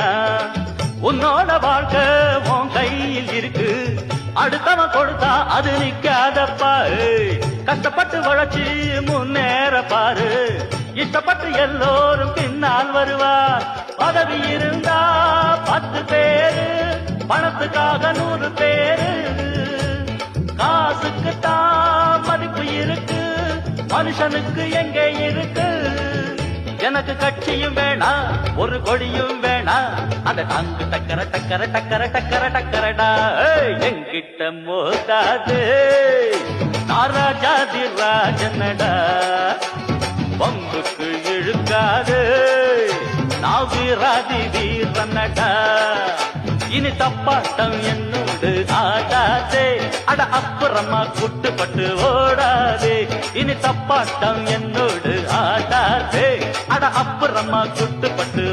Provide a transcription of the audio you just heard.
வேணா உன்னோட வாழ்க்கை உன் கையில் இருக்கு அடுத்தவன் கொடுத்தா அது நிக்காதப்பா கஷ்டப்பட்டு உழைச்சி முன்னேற பாரு இஷ்டப்பட்டு எல்லோரும் பின்னால் வருவார் பதவி இருந்தா 10 பேரு பணத்துக்காக 100 பேரு காசுக்கு தான் மதிப்பு இருக்கு மனுஷனுக்கு எங்கே இருக்கு எனக்கு கட்சியும் வேணா ஒரு கொடியும் வேணா அந்த தாங்கு டக்கர டக்கர டக்கர டக்கர டக்கரடா எங்கிட்ட மோதாது நாராஜாதி ராஜனடா பம்புக்கு இழுக்காது நாவிராதி வீரனடா இனி தப்பாட்டம் என்னோடு ஆடாதே அட அப்புறமா குட்டுப்பட்டு ஓடாதே இனி தப்பாட்டம் என்னோடு ஆடாதே அட அப்புறமா குட்டுப்பட்டு